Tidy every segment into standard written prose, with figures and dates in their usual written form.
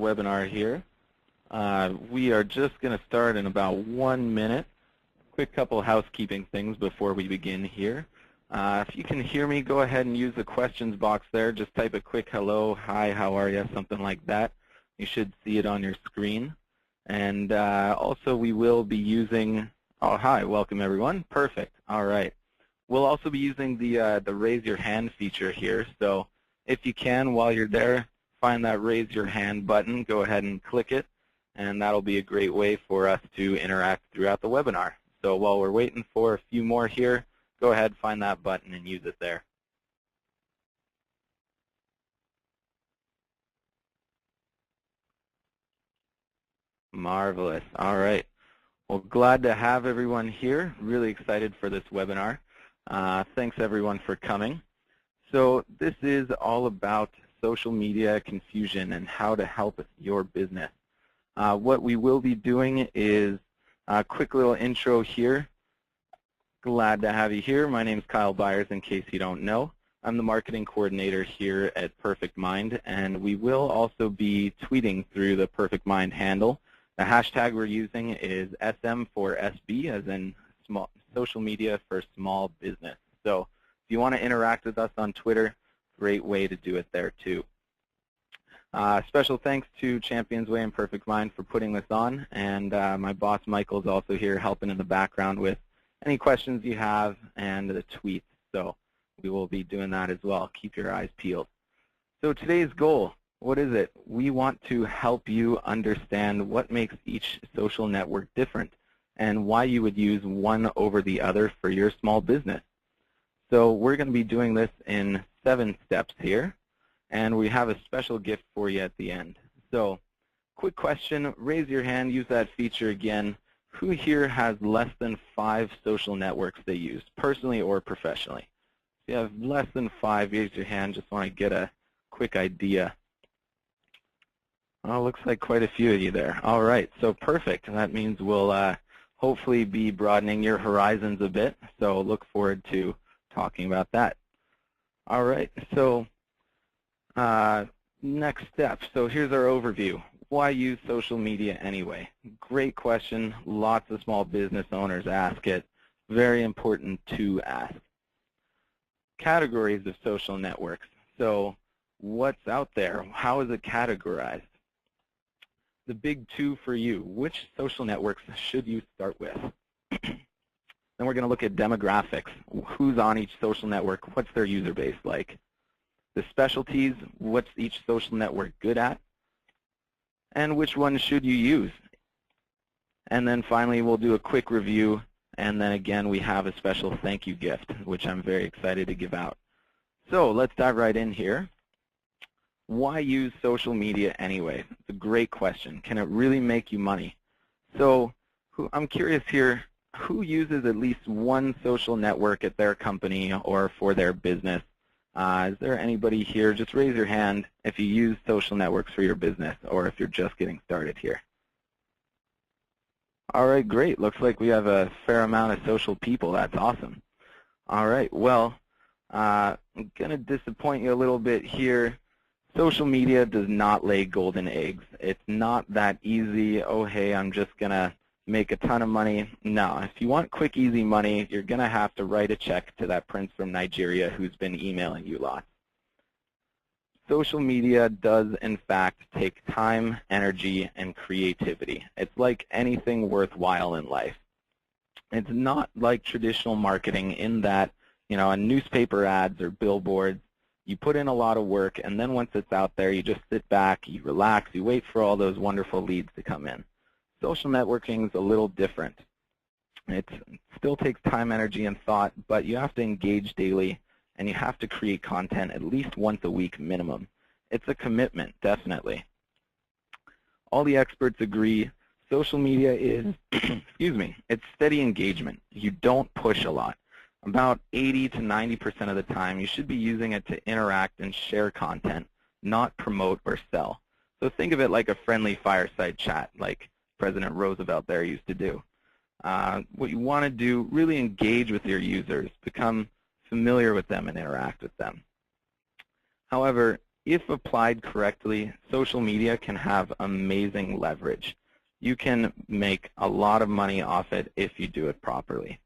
webinar here. We are just going to start in about 1 minute. Quick couple housekeeping things before we begin here. If you can hear me, go ahead and use the questions box there. Just type a quick hello, hi, how are you, something like that. You should see it on your screen. And also we will be using, oh, hi, welcome everyone. Perfect. All right. We'll also be using the raise your hand feature here. So if you can, while you're there, find that raise your hand button, go ahead and click it, and that'll be a great way for us to interact throughout the webinar. So while we're waiting for a few more here, go ahead, find that button and use it there. Marvelous. All right. Well, glad to have everyone here. Really excited for this webinar. Thanks everyone for coming. So this is all about social media confusion and how to help your business. What we will be doing is a quick little intro here. Glad to have you here. My name is Kyle Byers, in case you don't know. I'm the marketing coordinator here at Perfect Mind, and we will also be tweeting through the Perfect Mind handle. The hashtag we're using is SM4SB, as in social media for small business. So if you want to interact with us on Twitter, great way to do it there too. Special thanks to Champions Way and Perfect Mind for putting this on, and my boss Michael's also here helping in the background with any questions you have and the tweets. So we will be doing that as well. Keep your eyes peeled. So today's goal, what is it? We want to help you understand what makes each social network different and why you would use one over the other for your small business. So we're going to be doing this in 7 steps here, and we have a special gift for you at the end. So quick question, raise your hand, use that feature again. Who here has less than 5 social networks they use, personally or professionally? If you have less than 5, raise your hand. Just want to get a quick idea. Oh, looks like quite a few of you there. All right, so perfect. That means we'll hopefully be broadening your horizons a bit. So look forward to talking about that. All right, so next step. So here's our overview. Why use social media anyway? Great question. Lots of small business owners ask it. Very important to ask. Categories of social networks. So what's out there? How is it categorized? The big 2 for you. Which social networks should you start with? Then we're going to look at demographics. Who's on each social network? What's their user base like? The specialties, what's each social network good at? And which one should you use? And then finally, we'll do a quick review. And then again, we have a special thank you gift, which I'm very excited to give out. So let's dive right in here. Why use social media anyway? It's a great question. Can it really make you money? So I'm curious here, who uses at least one social network at their company or for their business? Is there anybody here? Just raise your hand if you use social networks for your business or if you're just getting started here. All right, great. Looks like we have a fair amount of social people. That's awesome. All right, well, I'm going to disappoint you a little bit here. Social media does not lay golden eggs. It's not that easy. Oh, hey, I'm just going to make a ton of money. No, if you want quick, easy money, you're going to have to write a check to that prince from Nigeria who's been emailing you lots. Social media does, in fact, take time, energy, and creativity. It's like anything worthwhile in life. It's not like traditional marketing in that, you know, on newspaper ads or billboards, you put in a lot of work, and then once it's out there, you just sit back, you relax, you wait for all those wonderful leads to come in. Social networking is a little different. It still takes time, energy, and thought, but you have to engage daily, and you have to create content at least once a week minimum. It's a commitment, definitely. All the experts agree social media is, excuse me, it's steady engagement. You don't push a lot. About 80 to 90% of the time, you should be using it to interact and share content, not promote or sell. So think of it like a friendly fireside chat, like President Roosevelt there used to do. What you want to do, really engage with your users, become familiar with them and interact with them. However, if applied correctly, social media can have amazing leverage. You can make a lot of money off it if you do it properly.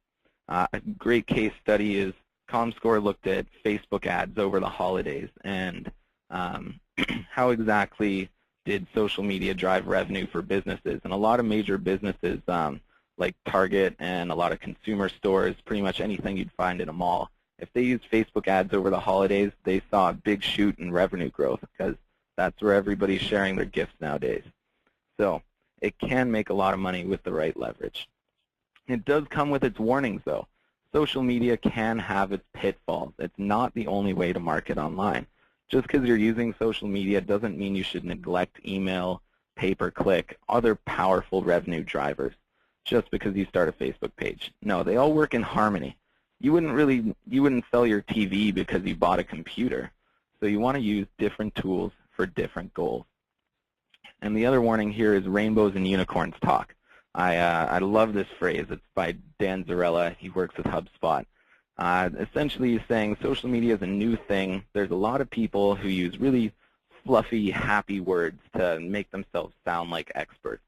A great case study is Comscore looked at Facebook ads over the holidays and how exactly did social media drive revenue for businesses. And a lot of major businesses like Target and a lot of consumer stores, pretty much anything you'd find in a mall, if they used Facebook ads over the holidays, they saw a big shoot in revenue growth because that's where everybody's sharing their gifts nowadays. So it can make a lot of money with the right leverage. It does come with its warnings, though. Social media can have its pitfalls. It's not the only way to market online. Just because you're using social media doesn't mean you should neglect email, pay-per-click, other powerful revenue drivers just because you start a Facebook page. No, they all work in harmony. You wouldn't sell your TV because you bought a computer. So you want to use different tools for different goals. And the other warning here is rainbows and unicorns talk. I love this phrase. It's by Dan Zarella. He works with HubSpot. Essentially, he's saying social media is a new thing. There's a lot of people who use really fluffy, happy words to make themselves sound like experts.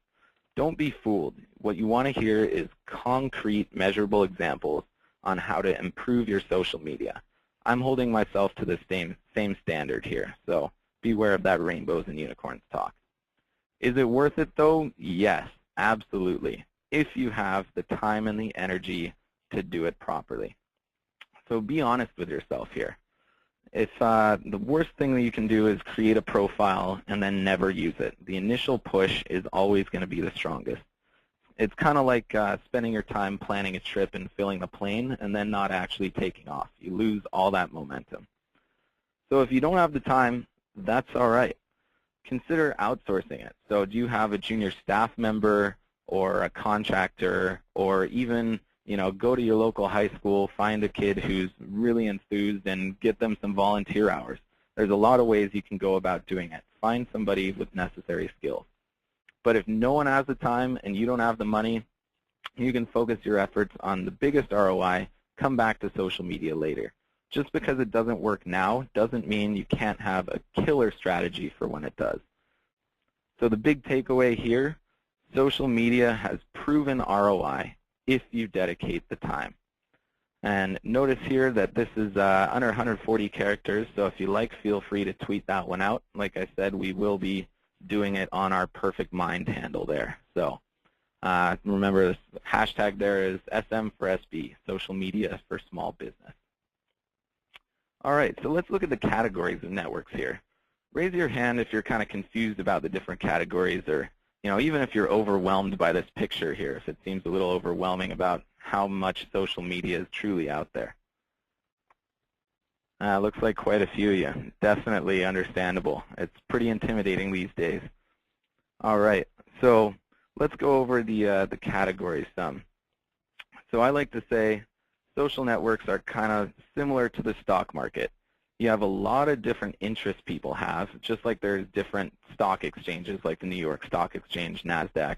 Don't be fooled. What you want to hear is concrete, measurable examples on how to improve your social media. I'm holding myself to the same standard here, so beware of that rainbows and unicorns talk. Is it worth it, though? Yes, absolutely, if you have the time and the energy to do it properly. So be honest with yourself here. If the worst thing that you can do is create a profile and then never use it, the initial push is always going to be the strongest. It's kind of like spending your time planning a trip and filling the plane and then not actually taking off. You lose all that momentum. So if you don't have the time, that's all right. Consider outsourcing it. So do you have a junior staff member or a contractor, or even go to your local high school, find a kid who's really enthused and get them some volunteer hours. There's a lot of ways you can go about doing it. Find somebody with necessary skills. But if no one has the time and you don't have the money, you can focus your efforts on the biggest ROI, come back to social media later. Just because it doesn't work now doesn't mean you can't have a killer strategy for when it does. So the big takeaway here, social media has proven ROI if you dedicate the time. And notice here that this is under 140 characters, so if you like, feel free to tweet that one out. Like I said, we will be doing it on our Perfect Mind handle there. So remember, this hashtag there is SM for SB, social media for small business. All right, so let's look at the categories of networks here. Raise your hand if you're kind of confused about the different categories, or even if you're overwhelmed by this picture here, if it seems a little overwhelming about how much social media is truly out there. Looks like quite a few of you. Definitely understandable. It's pretty intimidating these days. All right, so let's go over the categories some. So I like to say social networks are kind of similar to the stock market. You have a lot of different interests people have, just like there's different stock exchanges like the New York Stock Exchange, NASDAQ.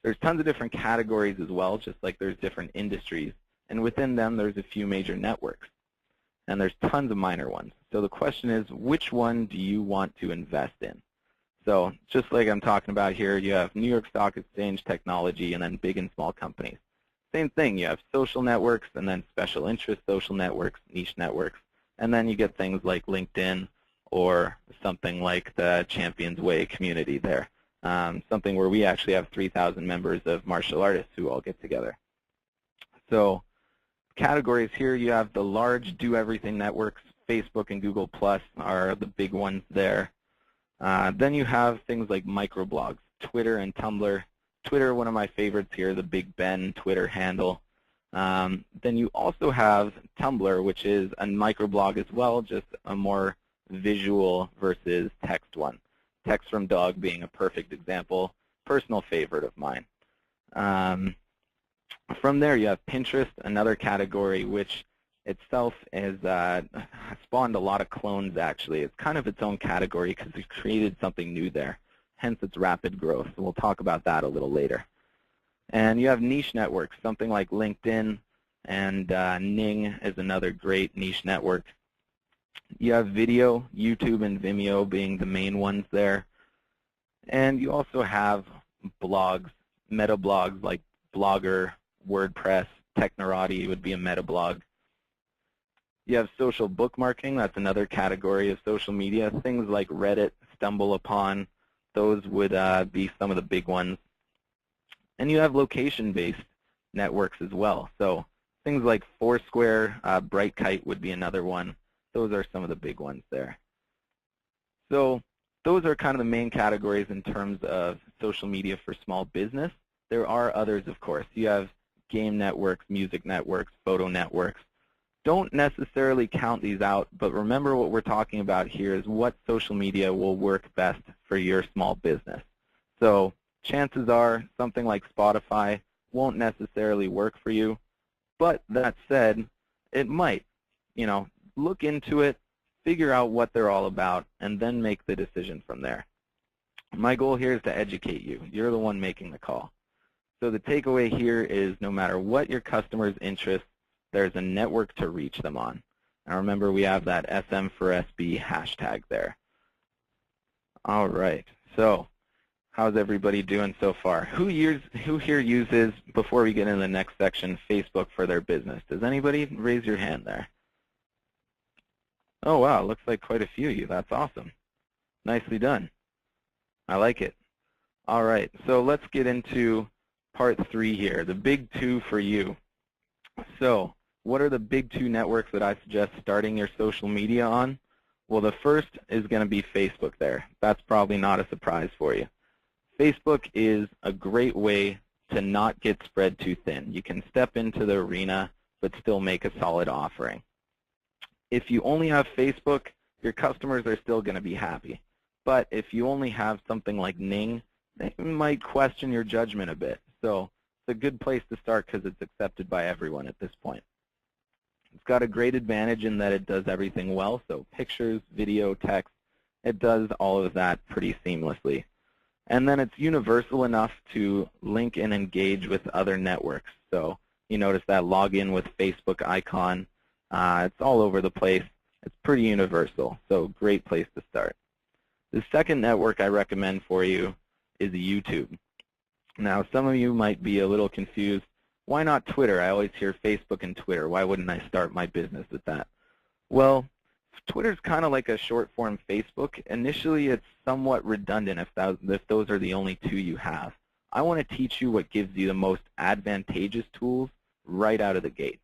There's tons of different categories as well, just like there's different industries. And within them, there's a few major networks. And there's tons of minor ones. So the question is, which one do you want to invest in? So just like I'm talking about here, you have New York Stock Exchange, technology, and then big and small companies. Same thing, you have social networks, and then special interest social networks, niche networks. And then you get things like LinkedIn or something like the Champions Way community there, something where we actually have 3,000 members of martial artists who all get together. So categories here, you have the large do-everything networks. Facebook and Google Plus are the big ones there. Then you have things like microblogs, Twitter and Tumblr. Twitter, one of my favorites here, the Big Ben Twitter handle. Then you also have Tumblr, which is a microblog as well, just a more visual versus text one. Text from Dog being a perfect example, personal favorite of mine. From there, you have Pinterest, another category, which itself has spawned a lot of clones, actually. It's kind of its own category because it created something new there, hence its rapid growth. And we'll talk about that a little later. And you have niche networks, something like LinkedIn, and Ning is another great niche network. You have video, YouTube and Vimeo being the main ones there. And you also have blogs, meta blogs like Blogger, WordPress, Technorati would be a meta blog. You have social bookmarking, that's another category of social media. Things like Reddit, StumbleUpon, those would be some of the big ones. And you have location-based networks as well. So things like Foursquare, Brightkite would be another one. Those are some of the big ones there. So those are kind of the main categories in terms of social media for small business. There are others, of course. You have game networks, music networks, photo networks. Don't necessarily count these out, but remember what we're talking about here is what social media will work best for your small business. So chances are something like Spotify won't necessarily work for you, but that said, it might. Look into it, figure out what they're all about, and then make the decision from there. My goal here is to educate you. You're the one making the call. So the takeaway here is no matter what your customer's interest, there's a network to reach them on. And remember, we have that SM4SB hashtag there. All right. So how's everybody doing so far? Who here uses, before we get into the next section, Facebook for their business? Does anybody raise your hand there? Oh, wow. Looks like quite a few of you. That's awesome. Nicely done. I like it. All right. So let's get into part 3 here, the big 2 for you. So what are the big 2 networks that I suggest starting your social media on? Well, the first is going to be Facebook there. That's probably not a surprise for you. Facebook is a great way to not get spread too thin. You can step into the arena but still make a solid offering. If you only have Facebook, your customers are still going to be happy. But if you only have something like Ning, they might question your judgment a bit. So it's a good place to start because it's accepted by everyone at this point. It's got a great advantage in that it does everything well. So pictures, video, text, it does all of that pretty seamlessly. And then it's universal enough to link and engage with other networks. So you notice that login with Facebook icon. It's all over the place. It's pretty universal, so great place to start. The second network I recommend for you is YouTube. Now, some of you might be a little confused. Why not Twitter? I always hear Facebook and Twitter. Why wouldn't I start my business with that? Well, Twitter's kind of like a short-form Facebook. Initially, it's somewhat redundant if those are the only 2 you have. I want to teach you what gives you the most advantageous tools right out of the gate.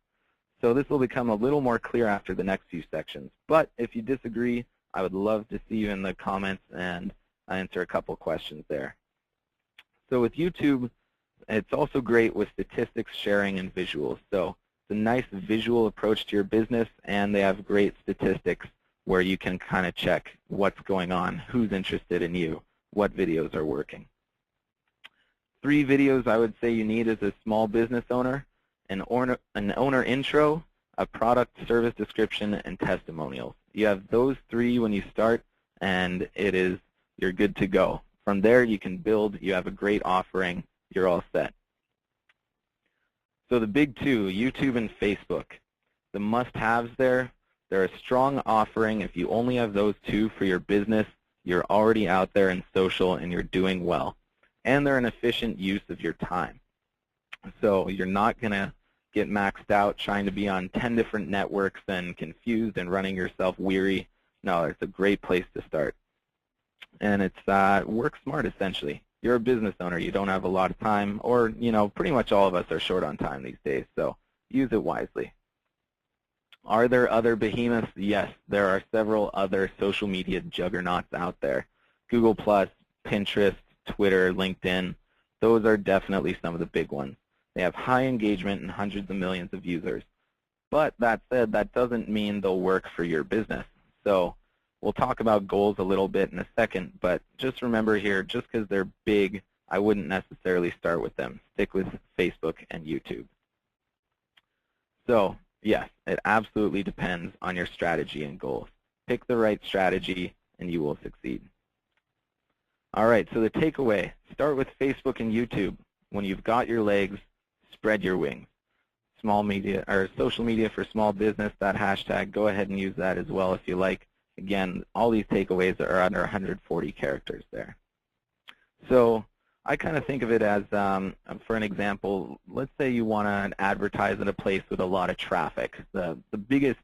So this will become a little more clear after the next few sections. But if you disagree, I would love to see you in the comments and answer a couple questions there. So with YouTube, it's also great with statistics sharing and visuals. So it's a nice visual approach to your business, and they have great statistics where you can kind of check what's going on, who's interested in you, what videos are working. 3 videos I would say you need as a small business owner. An owner intro, a product service description, and testimonials. You have those 3 when you start, and you're good to go. From there, you can build. You have a great offering. You're all set. So the big 2, YouTube and Facebook. The must-haves there, they're a strong offering. If you only have those 2 for your business, you're already out there in social and you're doing well. And they're an efficient use of your time. So you're not going to get maxed out trying to be on 10 different networks and confused and running yourself weary. No, it's a great place to start. And it's work smart, essentially. You're a business owner. You don't have a lot of time, or, pretty much all of us are short on time these days, so use it wisely. Are there other behemoths? Yes, there are several other social media juggernauts out there. Google+, Pinterest, Twitter, LinkedIn, those are definitely some of the big ones. They have high engagement and hundreds of millions of users. But that said, that doesn't mean they'll work for your business. So we'll talk about goals a little bit in a second, but just remember here, just because they're big, I wouldn't necessarily start with them. Stick with Facebook and YouTube. So yes, it absolutely depends on your strategy and goals. Pick the right strategy and you will succeed. All right, so the takeaway, start with Facebook and YouTube. When you've got your legs, spread your wings. small media or social media for small business, that hashtag, go ahead and use that as well if you like. Again, all these takeaways are under 140 characters there. So I kind of think of it as, for an example, let's say you want to advertise at a place with a lot of traffic, the biggest,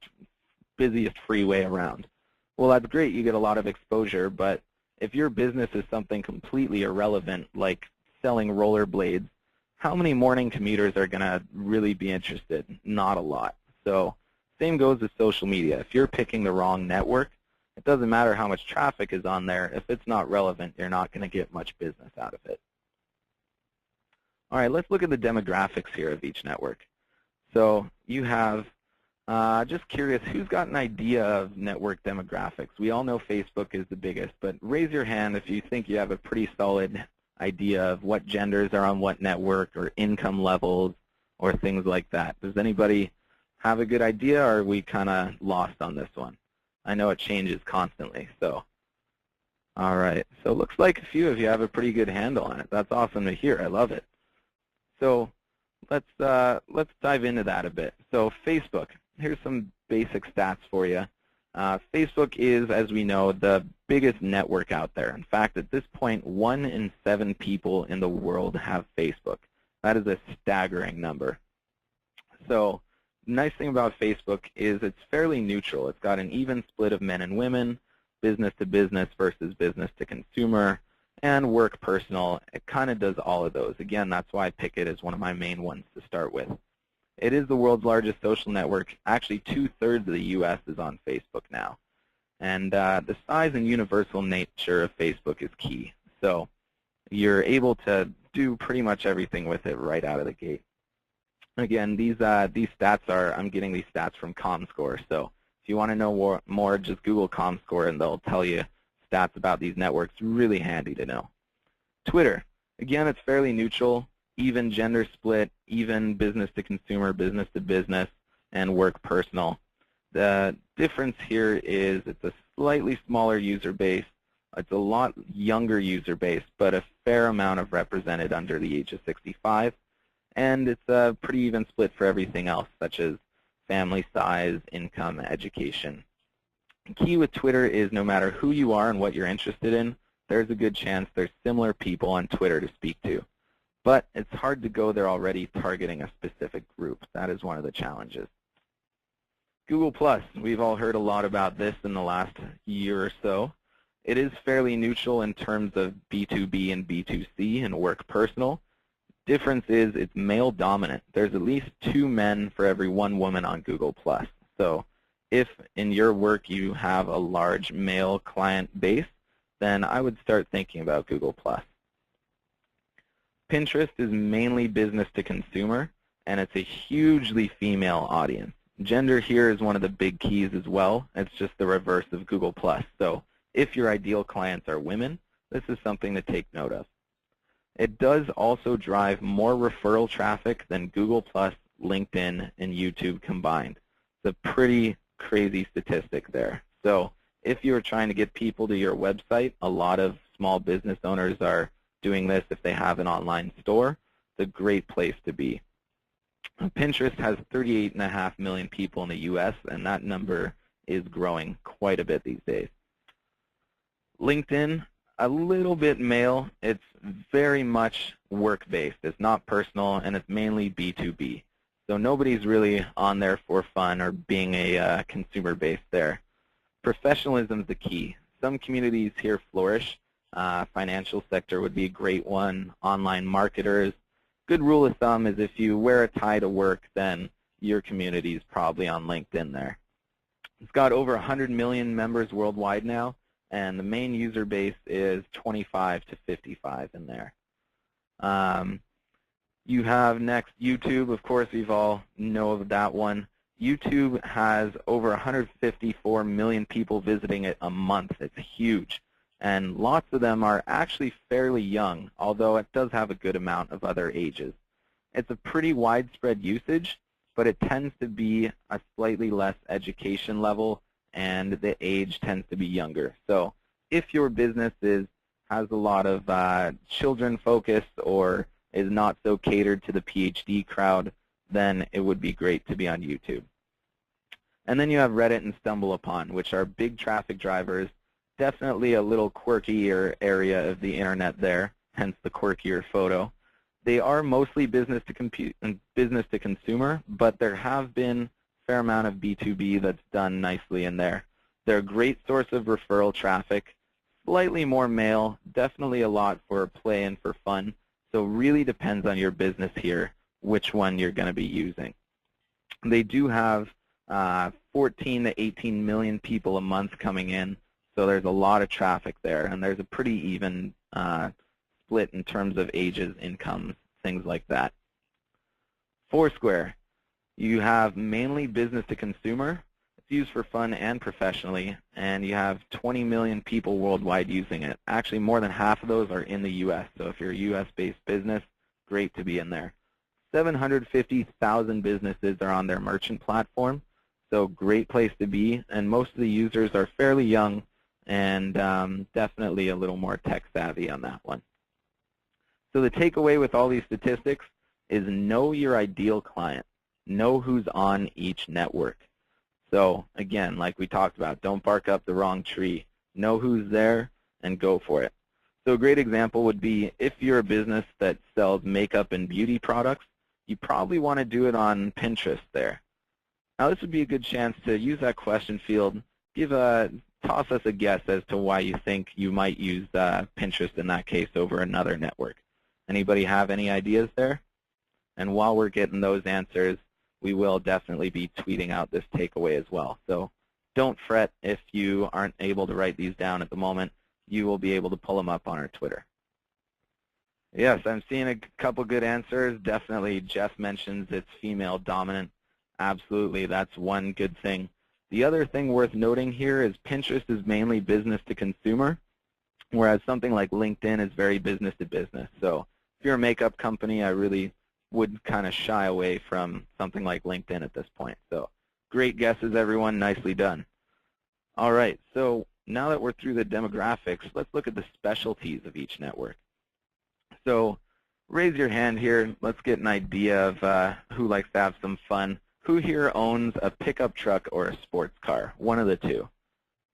busiest freeway around. Well, that's great. You get a lot of exposure, but if your business is something completely irrelevant, like selling rollerblades, how many morning commuters are going to really be interested? Not a lot. So same goes with social media. If you're picking the wrong network, it doesn't matter how much traffic is on there. If it's not relevant, you're not going to get much business out of it. All right, let's look at the demographics here of each network. So you have, just curious, who's got an idea of network demographics? We all know Facebook is the biggest, but raise your hand if you think you have a pretty solid idea of what genders are on what network or income levels or things like that. Does anybody have a good idea, or are we kind of lost on this one? I know it changes constantly, so. All right, so it looks like a few of you have a pretty good handle on it. That's awesome to hear. I love it. So let's dive into that a bit. So Facebook, here's some basic stats for you. Facebook is, as we know, the biggest network out there. In fact, at this point, 1 in 7 people in the world have Facebook. That is a staggering number. So the nice thing about Facebook is it's fairly neutral. It's got an even split of men and women, business to business versus business to consumer, and work personal. It kind of does all of those. Again, that's why I pick it as one of my main ones to start with. It is the world's largest social network. Actually, 2/3 of the U.S. is on Facebook now. And the size and universal nature of Facebook is key. So you're able to do pretty much everything with it right out of the gate. Again, these stats are, I'm getting these stats from ComScore. So if you want to know more, just Google ComScore and they'll tell you stats about these networks. Really handy to know. Twitter, again, it's fairly neutral. Even gender split, even business to consumer, business to business, and work personal. The difference here is it's a slightly smaller user base. It's a lot younger user base, but a fair amount of represented under the age of 65. And it's a pretty even split for everything else, such as family size, income, education. The key with Twitter is no matter who you are and what you're interested in, there's a good chance there's similar people on Twitter to speak to. But it's hard to go there already targeting a specific group. That is one of the challenges. Google+, we've all heard a lot about this in the last year or so. It is fairly neutral in terms of B2B and B2C and work personal. Difference is it's male dominant. There's at least 2 men for every 1 woman on Google+. So if in your work you have a large male client base, then I would start thinking about Google+. Pinterest is mainly business to consumer, and it's a hugely female audience. Gender here is one of the big keys as well. It's just the reverse of Google+. So if your ideal clients are women, this is something to take note of. It does also drive more referral traffic than Google+, LinkedIn, and YouTube combined. It's a pretty crazy statistic there. So if you're trying to get people to your website, a lot of small business owners are doing this if they have an online store. It's a great place to be. Pinterest has 38.5 million people in the U.S., and that number is growing quite a bit these days. LinkedIn, a little bit male. It's very much work-based. It's not personal, and it's mainly B2B. So nobody's really on there for fun or being a consumer base there. Professionalism is the key. Some communities here flourish. Financial sector would be a great one. Online marketers. Good rule of thumb is if you wear a tie to work, then your community is probably on LinkedIn there. It's got over 100 million members worldwide now, and the main user base is 25 to 55 in there. You have next YouTube. Of course, we've all know of that one. YouTube has over 154 million people visiting it a month. It's huge. And lots of them are actually fairly young, although it does have a good amount of other ages. It's a pretty widespread usage, but it tends to be a slightly less education level, and the age tends to be younger. So if your business has a lot of children focused or is not so catered to the PhD crowd, then it would be great to be on YouTube. And then you have Reddit and StumbleUpon, which are big traffic drivers, definitely a little quirkier area of the internet there, hence the quirkier photo. They are mostly business to consumer, but there have been a fair amount of B2B that's done nicely in there. They're a great source of referral traffic, slightly more mail, definitely a lot for play and for fun. So really depends on your business here, which one you're going to be using. They do have 14 to 18 million people a month coming in, so there's a lot of traffic there, and there's a pretty even split in terms of ages, incomes, things like that. Foursquare, you have mainly business to consumer. It's used for fun and professionally, and you have 20 million people worldwide using it. Actually, more than half of those are in the U.S., so if you're a U.S.-based business, great to be in there. 750,000 businesses are on their merchant platform, so great place to be, and most of the users are fairly young and definitely a little more tech savvy on that one. So the takeaway with all these statistics is know your ideal client. Know who's on each network. So again, like we talked about, don't bark up the wrong tree. Know who's there and go for it. So a great example would be if you're a business that sells makeup and beauty products, you probably want to do it on Pinterest there. Now this would be a good chance to use that question field, toss us a guess as to why you think you might use Pinterest in that case over another network. Anybody have any ideas there? And while we're getting those answers, we will definitely be tweeting out this takeaway as well. So don't fret if you aren't able to write these down at the moment. You will be able to pull them up on our Twitter. Yes, I'm seeing a couple good answers. Definitely Jeff mentions it's female dominant. Absolutely, that's one good thing. The other thing worth noting here is Pinterest is mainly business to consumer, whereas something like LinkedIn is very business to business. So if you're a makeup company, I really would kind of shy away from something like LinkedIn at this point. So great guesses, everyone. Nicely done. All right, so now that we're through the demographics, let's look at the specialties of each network. So raise your hand here. Let's get an idea of who likes to have some fun. Who here owns a pickup truck or a sports car? One of the two. Do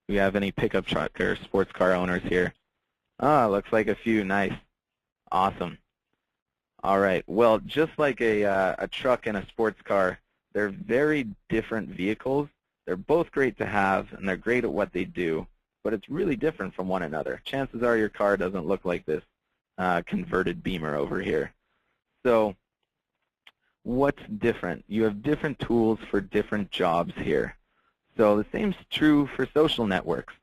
we have any pickup truck or sports car owners here? Ah, looks like a few. Nice. Awesome. All right. Well, just like a truck and a sports car, they're very different vehicles. They're both great to have, and they're great at what they do, but it's really different from one another. Chances are your car doesn't look like this converted Beamer over here. So what's different? You have different tools for different jobs here. So the same's true for social networks.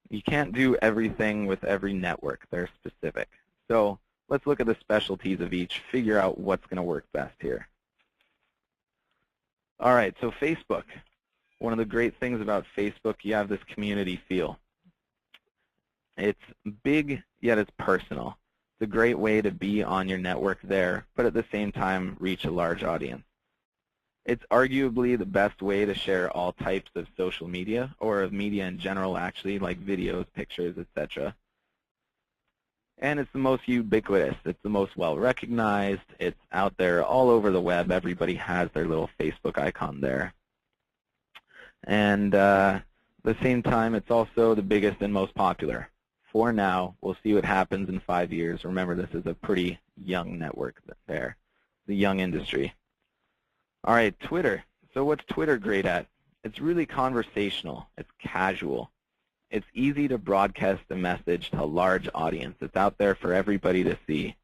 You can't do everything with every network. They're specific. So let's look at the specialties of each, figure out what's going to work best here. All right, so Facebook. One of the great things about Facebook, you have this community feel. It's big, yet it's personal. It's a great way to be on your network there, but at the same time reach a large audience. It's arguably the best way to share all types of social media, or of media in general actually, like videos, pictures, etc. And it's the most ubiquitous. It's the most well-recognized. It's out there all over the web. Everybody has their little Facebook icon there. And at the same time, it's also the biggest and most popular. For now, we'll see what happens in 5 years. Remember, this is a pretty young network there, the young industry. All right, Twitter. So what's Twitter great at? It's really conversational. It's casual. It's easy to broadcast a message to a large audience. It's out there for everybody to see.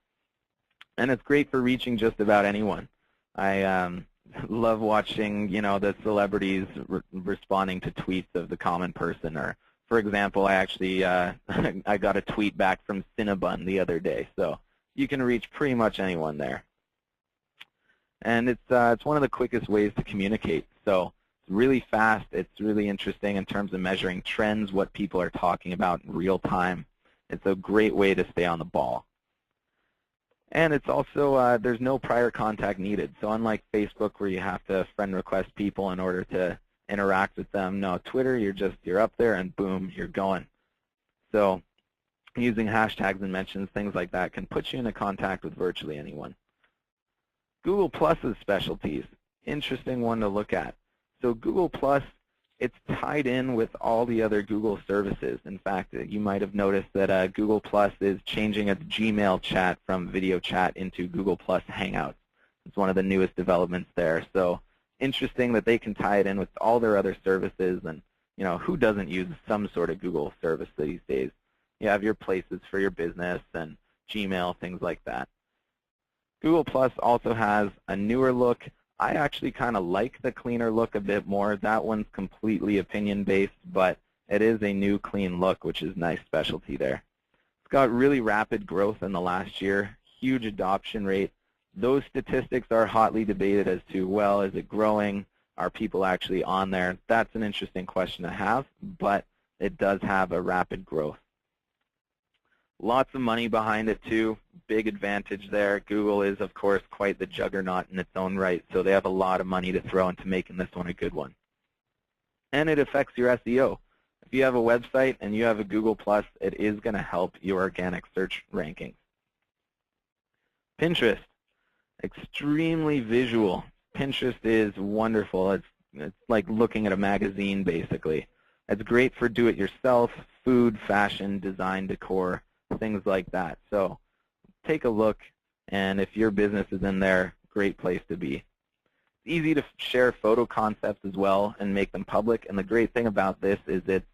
And it's great for reaching just about anyone. I love watching, the celebrities responding to tweets of the common person. Or, for example, I actually I got a tweet back from Cinnabon the other day. So you can reach pretty much anyone there. And it's one of the quickest ways to communicate. So it's really fast. It's really interesting in terms of measuring trends, what people are talking about in real time. It's a great way to stay on the ball. And it's also, there's no prior contact needed. So unlike Facebook where you have to friend request people in order to interact with them, no, Twitter, you're up there and boom, you're going. So using hashtags and mentions, things like that, can put you into contact with virtually anyone. Google Plus's specialties. interesting one to look at. So Google Plus, it's tied in with all the other Google services. In fact, you might have noticed that Google Plus is changing its Gmail chat from video chat into Google Plus Hangouts. It's one of the newest developments there. So interesting that they can tie it in with all their other services, and who doesn't use some sort of Google service these days? You have your places for your business and Gmail, things like that. Google Plus also has a newer look. I actually kind of like the cleaner look a bit more. That one's completely opinion-based, but it is a new clean look, which is nice specialty there. It's got really rapid growth in the last year, huge adoption rate. Those statistics are hotly debated as to, well, is it growing? Are people actually on there? That's an interesting question to have, but it does have a rapid growth. Lots of money behind it too, big advantage there. Google is, of course, quite the juggernaut in its own right, so they have a lot of money to throw into making this one a good one. And it affects your SEO. If you have a website and you have a Google+, it is going to help your organic search rankings. Pinterest, extremely visual. Pinterest is wonderful. It's like looking at a magazine, basically. It's great for do-it-yourself, food, fashion, design, decor, things like that. So take a look, and if your business is in there, great place to be. It's easy to share photo concepts as well and make them public, and the great thing about this is it's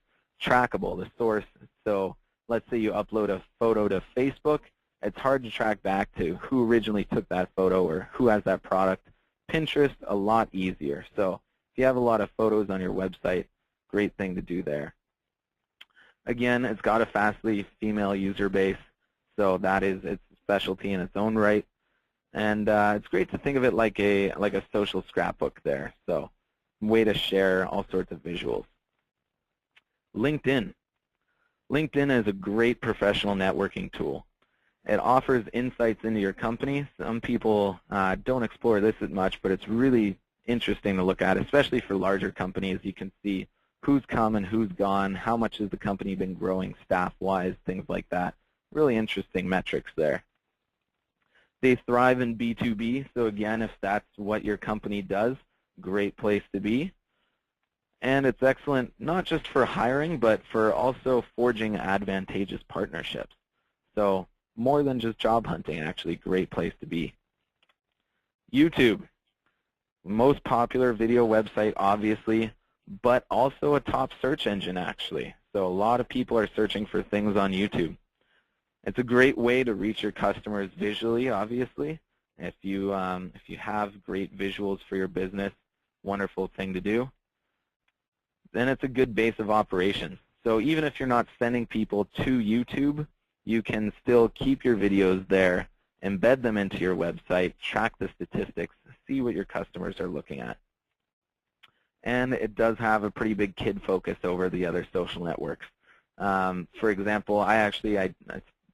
trackable, the source. So let's say you upload a photo to Facebook, it's hard to track back to who originally took that photo or who has that product. Pinterest, a lot easier. So if you have a lot of photos on your website, great thing to do there. Again, it's got a fastly female user base, so that is its specialty in its own right. And it's great to think of it like a social scrapbook there. So way to share all sorts of visuals. LinkedIn. LinkedIn is a great professional networking tool. It offers insights into your company. Some people don't explore this as much, but it's really interesting to look at, especially for larger companies. You can see who's come and who's gone, how much has the company been growing staff-wise, things like that. Really interesting metrics there. They thrive in B2B, so again, if that's what your company does, great place to be. And it's excellent not just for hiring, but for also forging advantageous partnerships. So more than just job hunting, actually, great place to be. YouTube, most popular video website, obviously, but also a top search engine, actually. So a lot of people are searching for things on YouTube. It's a great way to reach your customers visually, obviously. If you have great visuals for your business, wonderful thing to do. Then it's a good base of operations. So even if you're not sending people to YouTube, you can still keep your videos there, embed them into your website, track the statistics, see what your customers are looking at. And it does have a pretty big kid focus over the other social networks. For example, I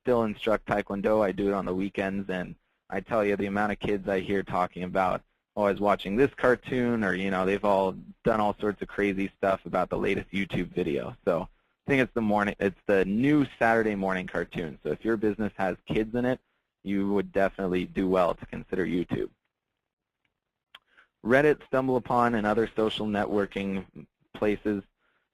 still instruct Taekwondo. I do it on the weekends, and I tell you the amount of kids I hear talking about, oh, I was watching this cartoon, or they've all done all sorts of crazy stuff about the latest YouTube video. So I think it's the new Saturday morning cartoon. So if your business has kids in it, you would definitely do well to consider YouTube. Reddit, StumbleUpon, and other social networking places,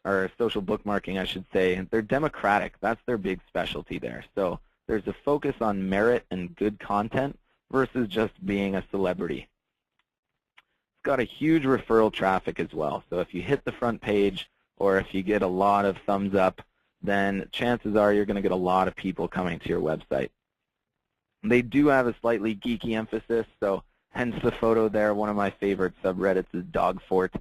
or social bookmarking, I should say, they're democratic. That's their big specialty there. So there's a focus on merit and good content versus just being a celebrity. It's got a huge referral traffic as well. So if you hit the front page or if you get a lot of thumbs up, then chances are you're going to get a lot of people coming to your website. They do have a slightly geeky emphasis, so hence the photo there. One of my favorite subreddits is Dogfort.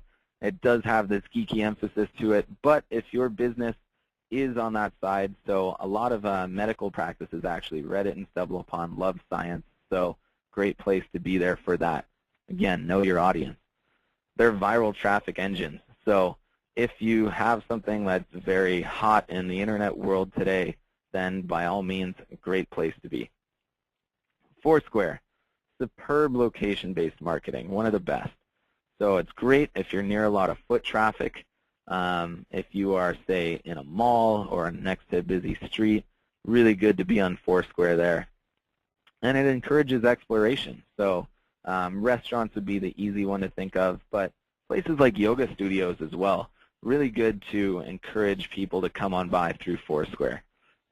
It does have this geeky emphasis to it, but if your business is on that side, so a lot of medical practices actually, Reddit and StumbleUpon, love science, so great place to be there for that. Again, know your audience. They're viral traffic engines, so if you have something that's very hot in the internet world today, then by all means, a great place to be. Foursquare. Superb location-based marketing, one of the best. So it's great if you're near a lot of foot traffic. If you are, say, in a mall or next to a busy street, really good to be on Foursquare there. And it encourages exploration. So Restaurants would be the easy one to think of, but places like yoga studios as well, really good to encourage people to come on by through Foursquare.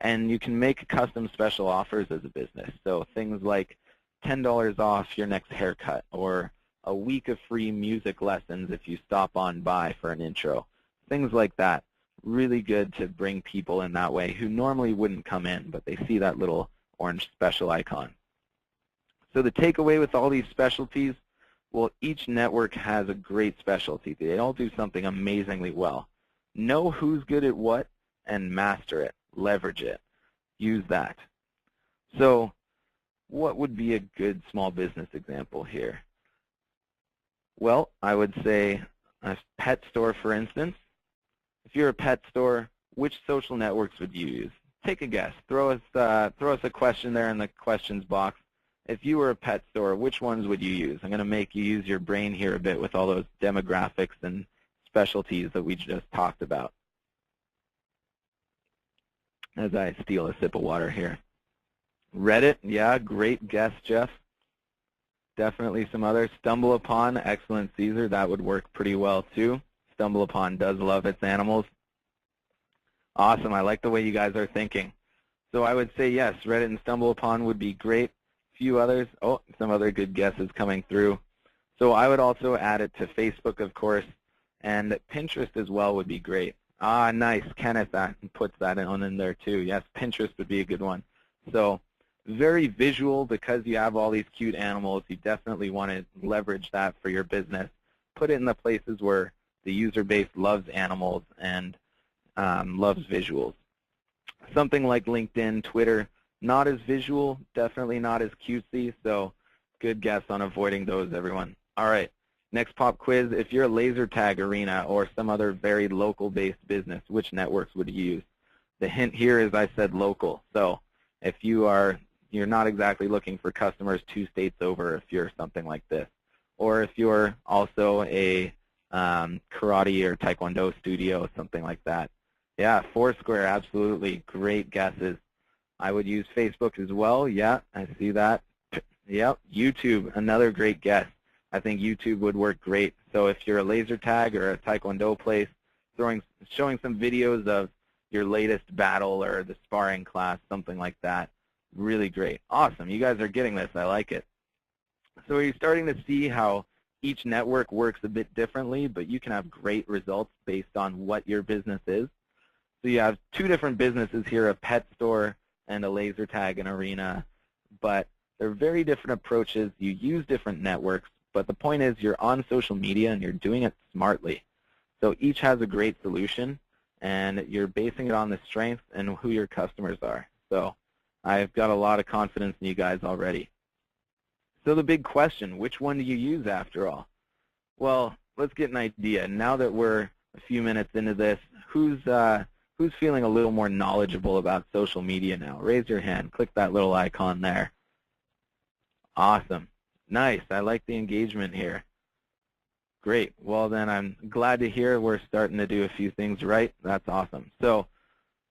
And you can make custom special offers as a business. So things like $10 off your next haircut, or a week of free music lessons if you stop on by for an intro. Things like that. Really good to bring people in that way who normally wouldn't come in, but they see that little orange special icon. So the takeaway with all these specialties, well, each network has a great specialty. They all do something amazingly well. Know who's good at what and master it. Leverage it. Use that. So what would be a good small business example here? Well, I would say a pet store, for instance. If you're a pet store, which social networks would you use? Take a guess. Throw us a question there in the questions box. If you were a pet store, which ones would you use? I'm going to make you use your brain here a bit with all those demographics and specialties that we just talked about. As I steal a sip of water here. Reddit, yeah, great guess, Jeff. Definitely some others. StumbleUpon, excellent, Caesar. That would work pretty well too. StumbleUpon does love its animals. Awesome. I like the way you guys are thinking. So I would say yes, Reddit and StumbleUpon would be great. A few others. Oh, some other good guesses coming through. So I would also add it to Facebook, of course, and Pinterest as well would be great. Ah, nice. Kenneth puts that in there too. Yes, Pinterest would be a good one. So very visual because you have all these cute animals. You definitely want to leverage that for your business. Put it in the places where the user base loves animals and loves visuals. Something like LinkedIn, Twitter, not as visual, definitely not as cutesy, so good guess on avoiding those, everyone. All right, next pop quiz. If you're a laser tag arena or some other very local-based business, which networks would you use? The hint here is I said local, so if you're not exactly looking for customers 2 states over if you're something like this, or if you're also a karate or taekwondo studio, something like that. Yeah, Foursquare, absolutely. Great guesses. I would use Facebook as well. Yeah, I see that. Yep, YouTube, another great guess. I think YouTube would work great. So if you're a laser tag or a taekwondo place, showing some videos of your latest battle or the sparring class, something like that, really great. Awesome. You guys are getting this. I like it. So are you starting to see how each network works a bit differently, but you can have great results based on what your business is? So you have 2 different businesses here, a pet store and a laser tag and arena, but they're very different approaches. You use different networks, but the point is you're on social media and you're doing it smartly. So each has a great solution, and you're basing it on the strengths and who your customers are. So I've got a lot of confidence in you guys already. So the big question, which one do you use after all? Well, let's get an idea. Now that we're a few minutes into this, who's feeling a little more knowledgeable about social media now? Raise your hand. Click that little icon there. Awesome. Nice. I like the engagement here. Great. Well, then I'm glad to hear we're starting to do a few things right. That's awesome. So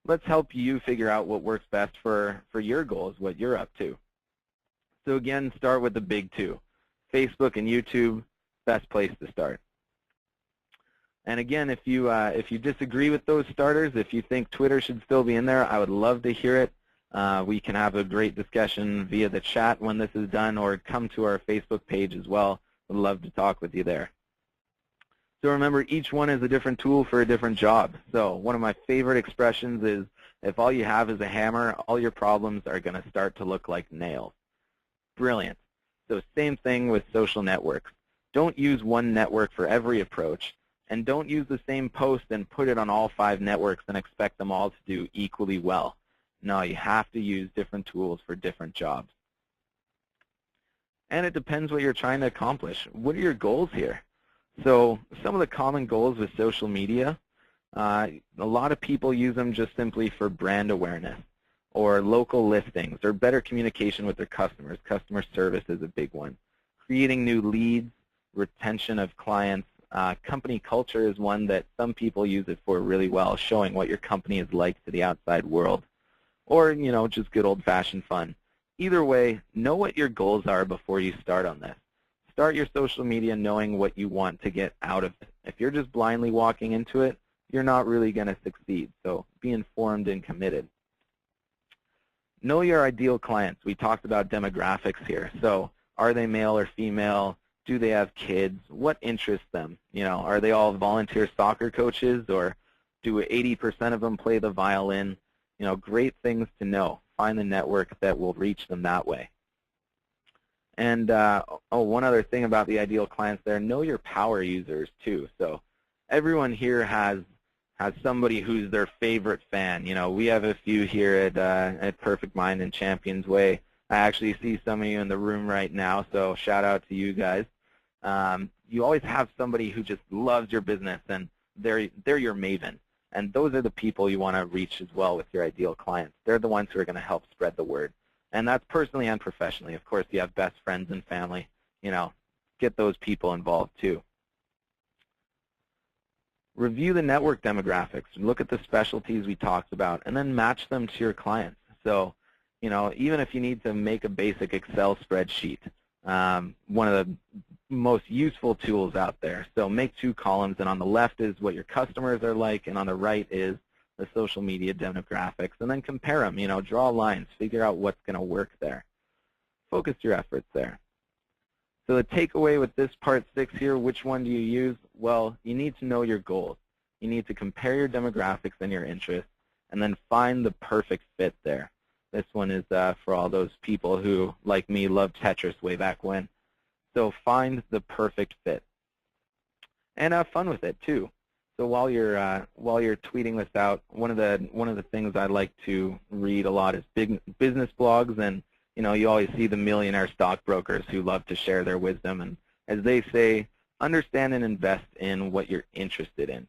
let's help you figure out what works best for your goals, what you're up to. So again, start with the big 2. Facebook and YouTube, best place to start. And again, if you disagree with those starters, if you think Twitter should still be in there, I would love to hear it. We can have a great discussion via the chat when this is done, or come to our Facebook page as well. I'd love to talk with you there. So remember, each one is a different tool for a different job. So one of my favorite expressions is, if all you have is a hammer, all your problems are going to start to look like nails. Brilliant. So same thing with social networks. Don't use one network for every approach, and don't use the same post and put it on all 5 networks and expect them all to do equally well. No, you have to use different tools for different jobs. And it depends what you're trying to accomplish. What are your goals here? So some of the common goals with social media, a lot of people use them just simply for brand awareness, or local listings, or better communication with their customers. Customer service is a big one. Creating new leads, retention of clients. Company culture is one that some people use it for really well, showing what your company is like to the outside world. Or, just good old-fashioned fun. Either way, know what your goals are before you start on this. start your social media knowing what you want to get out of it. If you're just blindly walking into it, you're not really going to succeed. So be informed and committed. Know your ideal clients. We talked about demographics here. So are they male or female? Do they have kids? What interests them? Are they all volunteer soccer coaches, or do 80% of them play the violin? Great things to know. Find the network that will reach them that way. And one other thing about the ideal clients there, know your power users too. So everyone here has somebody who's their favorite fan. We have a few here at Perfect Mind and Champions Way. I actually see some of you in the room right now, so shout out to you guys. You always have somebody who just loves your business, and they're your maven. And those are the people you want to reach as well with your ideal clients. They're the ones who are going to help spread the word. And that's personally and professionally. Of course, you have best friends and family. Get those people involved too. Review the network demographics. Look at the specialties we talked about, and then match them to your clients. So, even if you need to make a basic Excel spreadsheet, one of the most useful tools out there. So make 2 columns, and on the left is what your customers are like, and on the right is the social media demographics, and then compare them. Draw lines, figure out what's going to work there. Focus your efforts there. So the takeaway with this part 6 here, which one do you use? Well, you need to know your goals. You need to compare your demographics and your interests, and then find the perfect fit there. This one is for all those people who, like me, loved Tetris way back when. So find the perfect fit, and have fun with it too. So while you're tweeting this out, one of the things I like to read a lot is big business blogs, and you always see the millionaire stockbrokers who love to share their wisdom, and as they say, understand and invest in what you're interested in.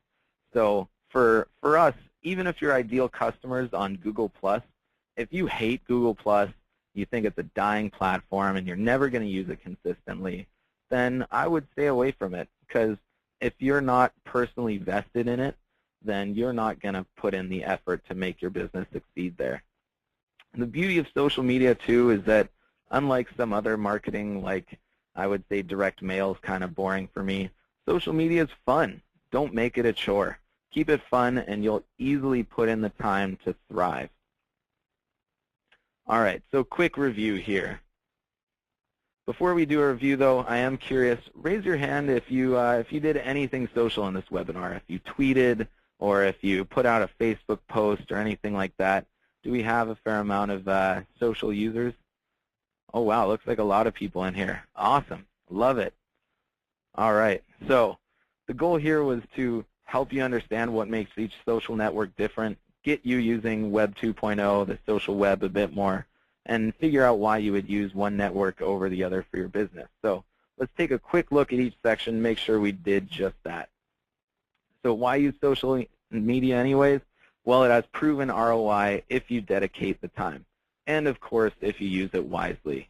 So for us, even if your ideal customers on Google+, if you hate Google+, you think it's a dying platform and you're never going to use it consistently, then I would stay away from it, because if you're not personally vested in it, then you're not going to put in the effort to make your business succeed there. And the beauty of social media too is that, unlike some other marketing, like I would say direct mail is kind of boring for me, social media is fun. Don't make it a chore. Keep it fun, and you'll easily put in the time to thrive. All right, so quick review here. Before we do a review, though, I am curious. Raise your hand if you did anything social in this webinar. If you tweeted, or if you put out a Facebook post or anything like that. Do we have a fair amount of social users? Oh, wow, looks like a lot of people in here. Awesome, love it. All right, so the goal here was to help you understand what makes each social network different, get you using Web 2.0, the social web, a bit more, and figure out why you would use one network over the other for your business. So let's take a quick look at each section, make sure we did just that. So why use social media anyways? Well, it has proven ROI if you dedicate the time. And of course, if you use it wisely.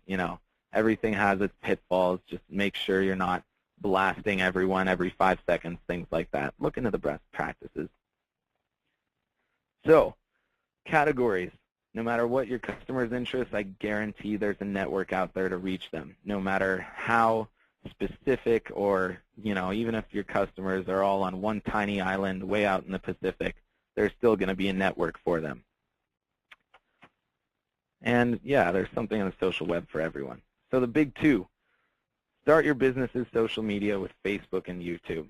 Everything has its pitfalls. Just make sure you're not blasting everyone every 5 seconds, things like that. Look into the best practices. So, categories. No matter what your customer's interests, I guarantee there's a network out there to reach them. No matter how specific, or even if your customers are all on one tiny island way out in the Pacific, there's still going to be a network for them. And yeah, there's something on the social web for everyone. So the big 2, start your business's social media with Facebook and YouTube.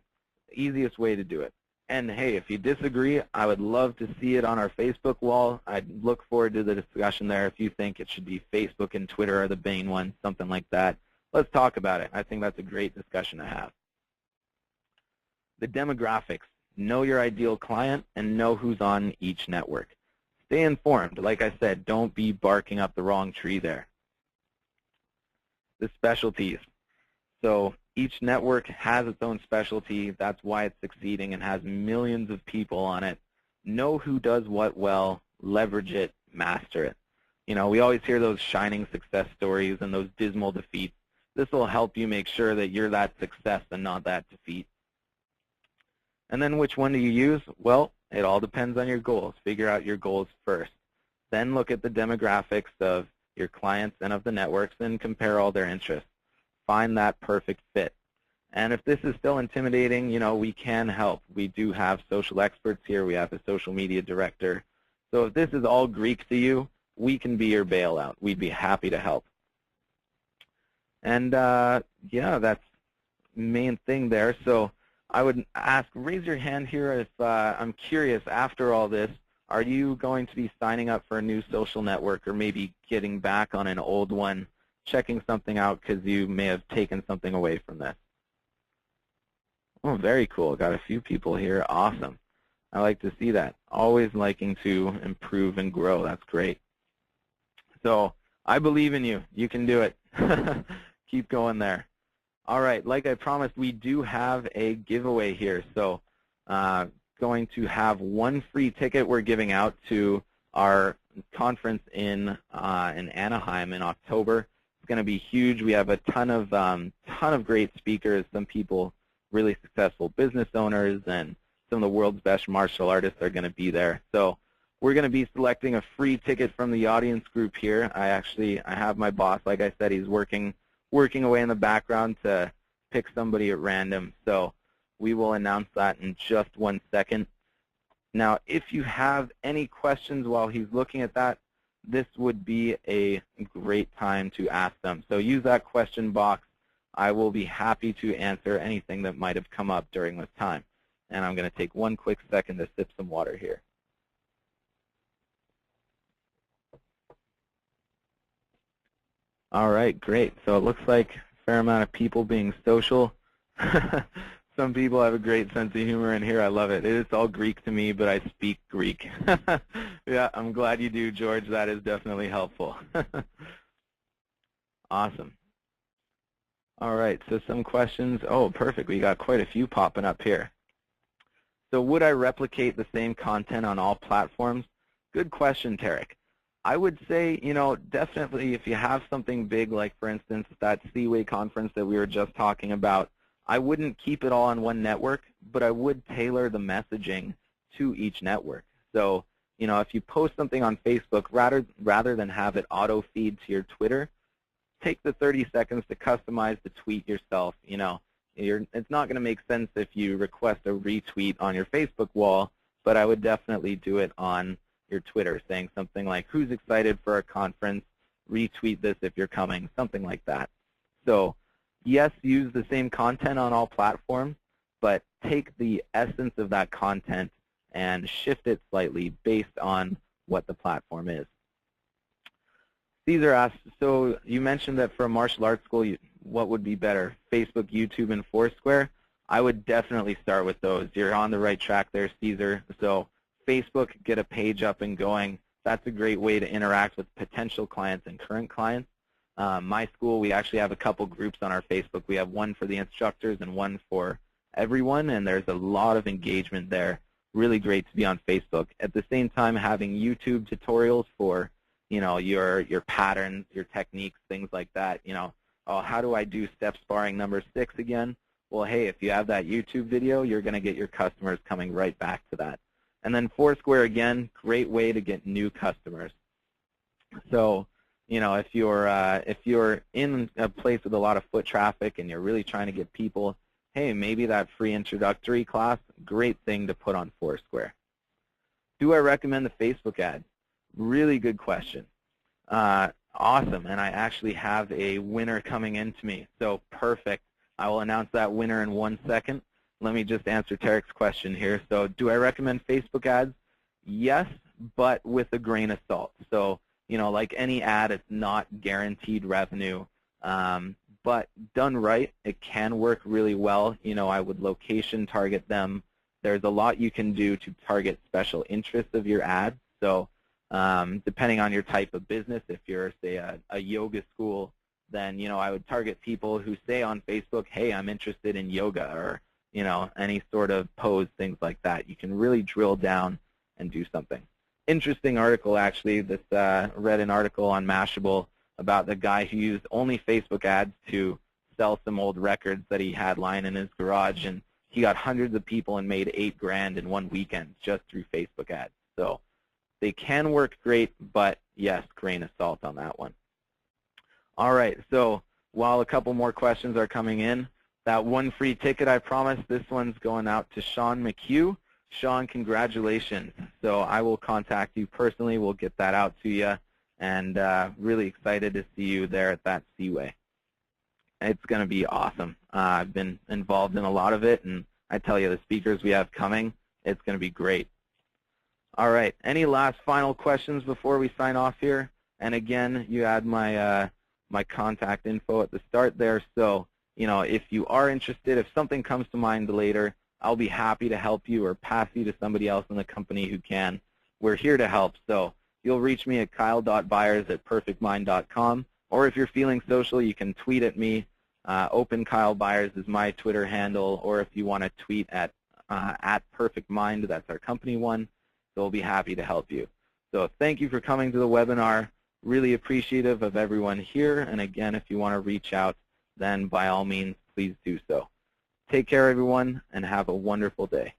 The easiest way to do it. And hey, if you disagree, I would love to see it on our Facebook wall. I'd look forward to the discussion there. If you think it should be Facebook and Twitter are the main ones, something like that, let's talk about it. I think that's a great discussion to have. The demographics. Know your ideal client and know who's on each network. Stay informed. Like I said, don't be barking up the wrong tree there. The specialties. So each network has its own specialty. That's why it's succeeding and has millions of people on it. Know who does what well, leverage it, master it. We always hear those shining success stories and those dismal defeats. This will help you make sure that you're that success and not that defeat. And then which one do you use? Well, it all depends on your goals. Figure out your goals first. Then look at the demographics of your clients and of the networks and compare all their interests. find that perfect fit. And if this is still intimidating, we can help. We do have social experts here. We have a social media director. So if this is all Greek to you, we can be your bailout. We'd be happy to help. And yeah, that's the main thing there. So I would ask, raise your hand here if I'm curious, after all this, are you going to be signing up for a new social network or maybe getting back on an old one, checking something out because you may have taken something away from this? Oh, very cool. Got a few people here. Awesome. I like to see that. Always liking to improve and grow. That's great. So I believe in you. You can do it. Keep going there. All right. Like I promised, we do have a giveaway here. So going to have one free ticket we're giving out to our conference in Anaheim in October. It's going to be huge. We have a ton of great speakers, some people, really successful business owners, and some of the world's best martial artists are going to be there. So we're going to be selecting a free ticket from the audience group here. I have my boss, like I said, he's working away in the background to pick somebody at random. So we will announce that in just 1 second. Now, if you have any questions while he's looking at that, this would be a great time to ask them. So use that question box. I will be happy to answer anything that might have come up during this time. And I'm going to take 1 quick second to sip some water here. All right, great. So it looks like a fair amount of people being social. Some people have a great sense of humor in here. I love it. It's all Greek to me, but I speak Greek. Yeah, I'm glad you do, George. That is definitely helpful. Awesome. All right, so some questions. Oh, perfect. We got quite a few popping up here. So would I replicate the same content on all platforms? Good question, Tarek. I would say, definitely if you have something big, like, for instance, that Seaway conference that we were just talking about, I wouldn't keep it all on one network, but I would tailor the messaging to each network. So, if you post something on Facebook, rather than have it auto-feed to your Twitter, take the 30 seconds to customize the tweet yourself. It's not going to make sense if you request a retweet on your Facebook wall, but I would definitely do it on your Twitter, saying something like, who's excited for our conference, retweet this if you're coming, something like that. So yes, use the same content on all platforms, but take the essence of that content and shift it slightly based on what the platform is. Caesar asked, so you mentioned that for a martial arts school, what would be better, Facebook, YouTube, and Foursquare? I would definitely start with those. You're on the right track there, Caesar. So Facebook, get a page up and going. That's a great way to interact with potential clients and current clients. My school, we actually have a couple groups on our Facebook. We have one for the instructors and one for everyone, and there's a lot of engagement there. Really great to be on Facebook. At the same time, having YouTube tutorials for your patterns, your techniques, things like that. Oh, how do I do step sparring number 6 again? Well, hey, if you have that YouTube video, you're going to get your customers coming right back to that. And then Foursquare, again, great way to get new customers. So, if you're in a place with a lot of foot traffic and you're really trying to get people, hey, maybe that free introductory class, great thing to put on Foursquare. Do I recommend the Facebook ad? Really good question. Awesome, and I actually have a winner coming in to me, so perfect. I will announce that winner in 1 second. Let me just answer Tarek's question here. So do I recommend Facebook ads? Yes, but with a grain of salt. So, like any ad, it's not guaranteed revenue, but done right, it can work really well. I would location target them. There's a lot you can do to target special interests of your ad. So depending on your type of business, if you're, say, a yoga school, then, I would target people who say on Facebook, hey, I'm interested in yoga, or, any sort of pose, things like that. You can really drill down and do something. Interesting article, actually. This read an article on Mashable about the guy who used only Facebook ads to sell some old records that he had lying in his garage, and he got hundreds of people and made $8 grand in 1 weekend just through Facebook ads. So they can work great, but yes, grain of salt on that one. All right, so while a couple more questions are coming in, that one free ticket I promised, this one's going out to Sean McHugh. Sean, congratulations. So I will contact you personally. We'll get that out to you, and really excited to see you there at that Seaway. It's going to be awesome. I've been involved in a lot of it, and I tell you, the speakers we have coming, it's going to be great. All right, any last final questions before we sign off here? And again, you had my my contact info at the start there. So, you know, if you are interested, if something comes to mind later, I'll be happy to help you or pass you to somebody else in the company who can. We're here to help. So you'll reach me at kyle.byers@perfectmind.com. Or if you're feeling social, you can tweet at me. Open Kyle Byers is my Twitter handle. Or if you want to tweet at @perfectmind, that's our company one. So we'll be happy to help you. So thank you for coming to the webinar. Really appreciative of everyone here. And again, if you want to reach out, then by all means, please do so. Take care, everyone, and have a wonderful day.